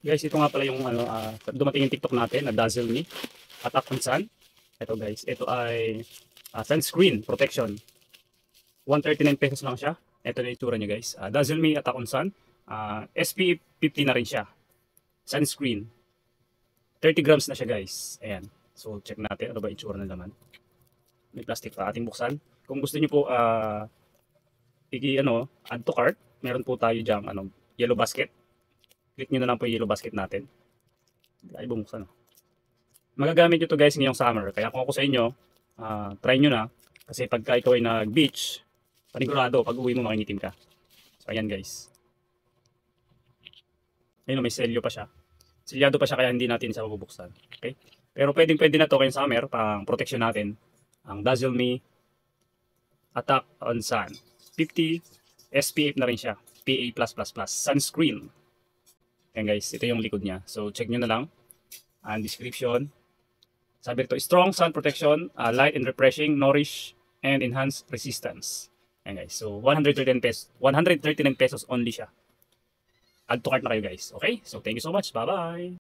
Guys, ito nga pala yung dumating yung TikTok natin na Dazzle Me Attack on Sun. Ito guys, ito ay sunscreen protection. 139 pesos lang siya. Ito na yung itsura niya guys. Dazzle Me Attack on Sun. SPF 50 na rin siya. Sunscreen. 30 grams na siya guys. Ayan. So check natin ano ba itsura ng laman. May plastic pa ating buksan. Kung gusto niyo po add to cart, meron po tayo diyang yellow basket. Click nyo na lang po yung yellow basket natin. Ay, bumuksan. Magagamit nyo to guys ngayong summer. Kaya kung ako sa inyo, try nyo na. Kasi pagka ikaw ay nag-beach, panigurado, pag uwi mo makingitim ka. So, ayan guys. Ayun, may selyo pa siya. Selyado pa siya kaya hindi natin siya mabubuksan. Okay? Pero pwede na to ngayong summer, pang protection natin. Ang Dazzle Me Attack on Sun. 50 SPF na rin siya. PA+++. Sunscreen. Ayan guys, ito yung likod niya. So check nyo na lang ang description. Sabi ito, strong sun protection, light and refreshing, nourish and enhance resistance. Ayan guys, so 139 pesos only siya. Add to cart na kayo guys. Okay, so thank you so much. Bye bye.